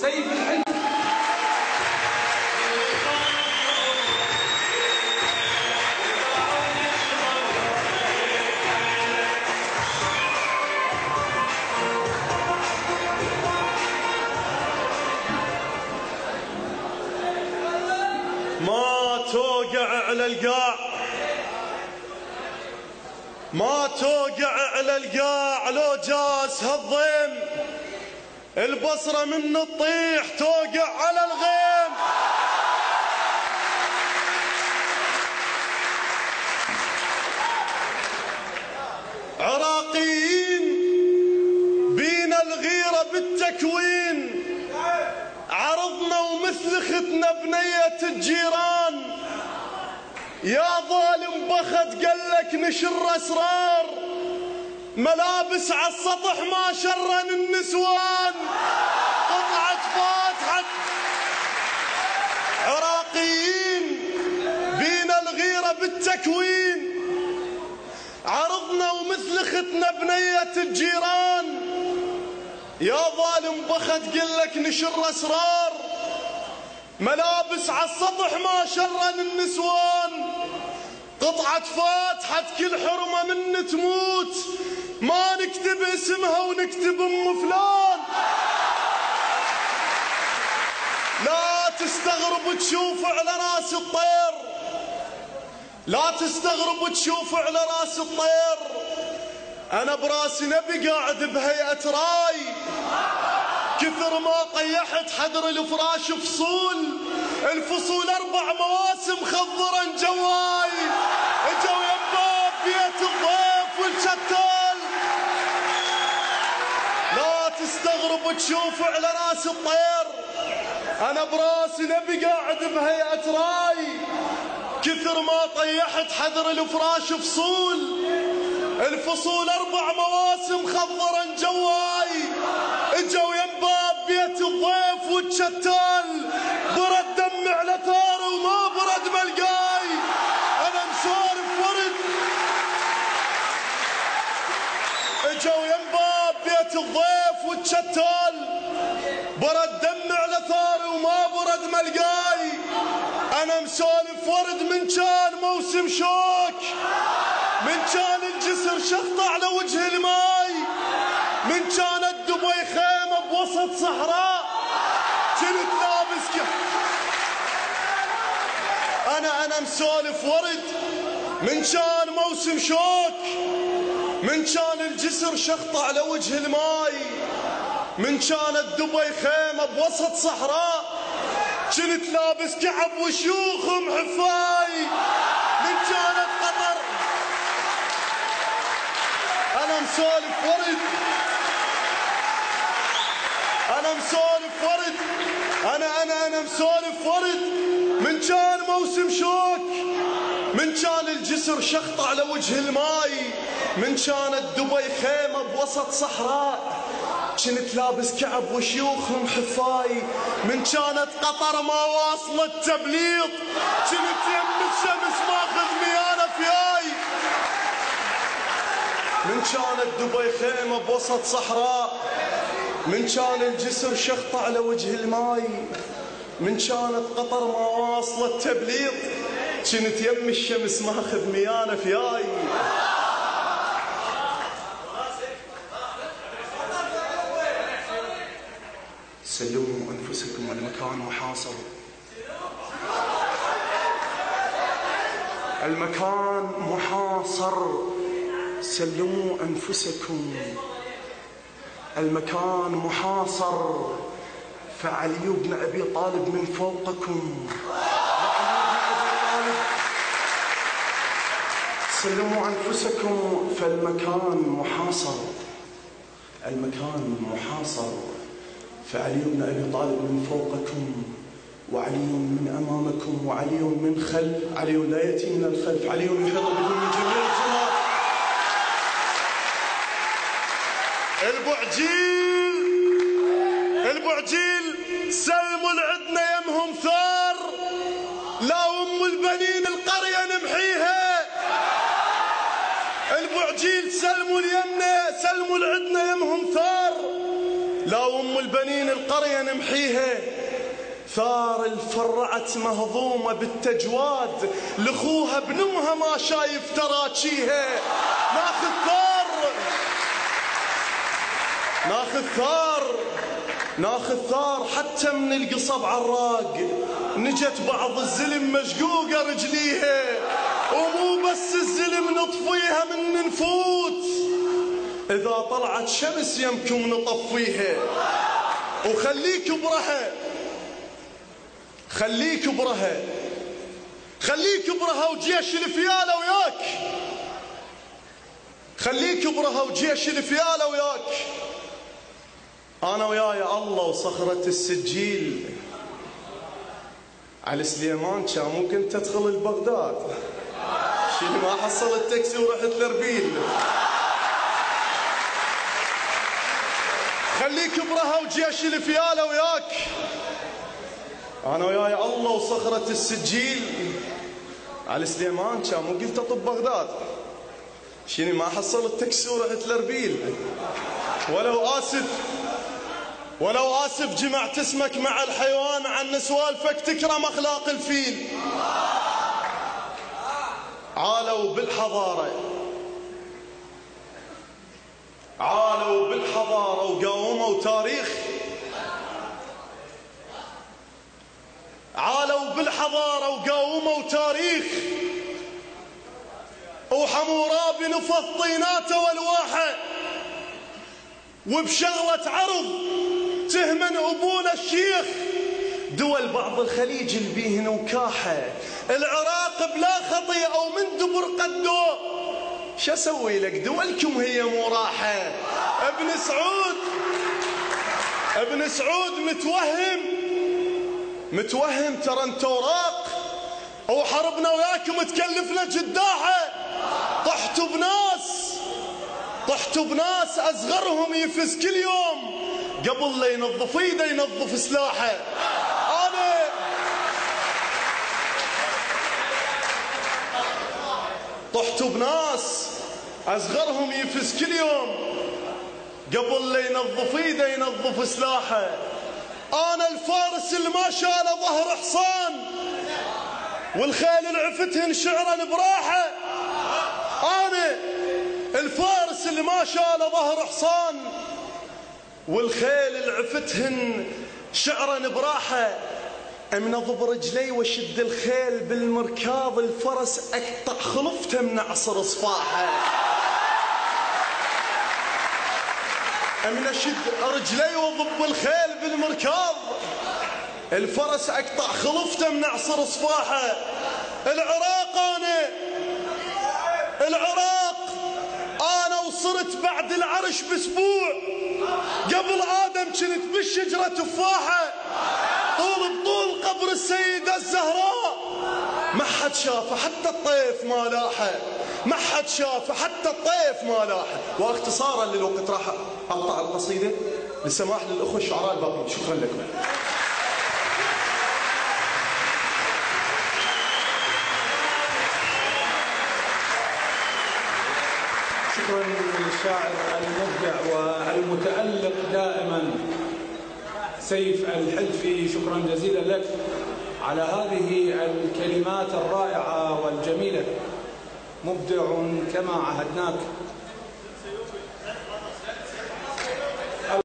سيف الحلم. ما توقع على القاع، ما توقع على القاع لو جاس هالضيم، البصرة من تطيح توقع على الغيم. عراقيين بينا الغيرة بالتكوين، عرضنا ومثل ختنا بنية الجيران. يا ظالم بخت قالك نشر اسرار، ملابس عالسطح ما شرن النسوان. قطعة فاتحة عراقيين بينا الغيرة بالتكوين، عرضنا ومثل ختنا بنية الجيران. يا ظالم بخت قلك نشر اسرار، ملابس عالسطح ما شرن النسوان. قطعة فاتحة كل حرمة من تموت، ما نكتب اسمها ونكتب ام فلان. لا تستغرب تشوف على راس الطير، لا تستغرب تشوف على راس الطير. انا براسي نبي قاعد بهيئة راي، كثر ما طيحت حدر الفراش فصول، الفصول 4 مواسم خضرا جواي. اجوا يباب بيت الضيف والشتال. لا تستغرب تشوف على راس الطير، انا براسي نبي قاعد بهيئة راي، كثر ما طيحت حدر الفراش فصول، الفصول 4 مواسم خضرا جواي. اجوا ينباب بيت الضيف والشتال، برد دمي على ثار وما برد ملقاي. انا مسولف ورد. اجوا ينباب بيت الضيف والشتال، برد دمي على ثار وما برد ملقاي. انا مسولف ورد من كان موسم شوك، من كان الجسر شخط على وجه الماي، من كانت دبي خيمة بوسط صحراء، كنت لابس أنا مسولف ورد. من كان موسم شوك، من كان الجسر شخط على وجه الماي، من كانت دبي خيمة بوسط صحراء، كنت لابس كعب وشيوخ محفاي. من كانت قطر أنا مسولف ورد، أنا مسولف ورد. أنا مسولف ورد. من كان موسم شوك، من كان الجسر شخط على وجه الماي، من كانت دبي خيمة بوسط صحراء، كنت لابس كعب وشيوخ محفاي. من كانت قطر ما واصلت تبليط، كنت يم الشمس ماخذ ميانة فياي. من كانت دبي خيمة بوسط صحراء، من كان الجسر شخط على وجه الماي، من كانت قطر ما واصلت تبليط، كنت يم الشمس ماخذ ميانة فياي. سلموا أنفسكم، المكان محاصر، المكان محاصر. سلموا أنفسكم، المكان محاصر. فعلي بن أبي طالب من فوقكم، سلموا أنفسكم فالمكان محاصر، المكان محاصر. فعلي بن أبي طالب من فوقكم، وعلي من أمامكم، وعلي من خلف. علي لا يأتي من الخلف، علي يحيط بكم من جميع الجهات. البعجيل سلموا العدنا يمهم ثار، لا أم البنين القرية نمحيها. البعجيل سلموا اليمنى، سلموا العدنا يمهم ثار، لا أم أم البنين القرية نمحيها، ثار الفرعت مهضومة بالتجواد، لأخوها بنمها ما شايف تراجيها. ناخذ ثار ناخذ ثار ناخذ ثار حتى من القصب عراق، نجت بعض الزلم مشقوقة رجليها، ومو بس الزلم نطفيها من نفوت، إذا طلعت شمس يمكن نطفيها. وخليك برها خليك برها خليك برها وجيش الفيالة وياك، خليك برها وجيش الفيالة وياك. أنا وياي الله وصخرة السجيل، على سليمان كان ممكن تدخل البغداد، شيل ما حصلت تاكسي ورحت لربيل. خليك برها وجيش الفيالة وياك. أنا وياي الله وصخرة السجيل، على سليمان كان مو قلت أطب بغداد، شيني ما حصلت تاكسي ورحت لربيل. ولو آسف جمعت اسمك مع الحيوان، عن سوالفك تكرم أخلاق الفيل. عالوا بالحضارة وقاوموا تاريخ، عالوا بالحضارة وقاوموا تاريخ، وحمورابي نفض طيناته والواحة، وبشغلة عرض تهمن أبونا الشيخ. دول بعض الخليج البيهن وكاحة، العراق بلا خطيئة ومن دبر قدو. شو اسوي لك دولكم هي مو راحة. ابن سعود متوهم ترى انت وراق، وحربنا وياكم تكلفنا جداحة. طحتوا بناس اصغرهم يفز كل يوم، قبل لا ينظف ايده ينظف سلاحه. انا طحتوا بناس اصغرهم يفز كل يوم، قبل لا ينظف ايده ينظف سلاحه. انا الفارس اللي ما شال ظهر حصان، والخيل العفتهن شعرا براحه. انا الفارس اللي ما شال ظهر حصان، والخيل العفتهن شعرا براحه. امنض برجلي واشد الخيل بالمركاض، الفرس اقطع خلفته من عصر صفاحه. من اشد رجلي وضب الخيل بالمركاض، الفرس اقطع خلفته من عصر صفاحه. العراق انا وصرت بعد العرش باسبوع، قبل ادم كنت بالشجره تفاحه. طول قبر السيده الزهراء، ما حد شافه حتى الطيف ما لاحه، ما حد شافه حتى الطيف ما لاحه. واختصارا للوقت راح اقطع القصيده للسماح للاخوه الشعراء الباقين. شكرا لكم. شكرا للشاعر المبدع والمتألق دائما سيف الحلفي، شكرا جزيلا لك على هذه الكلمات الرائعة والجميلة. مبدع كما عهدناك.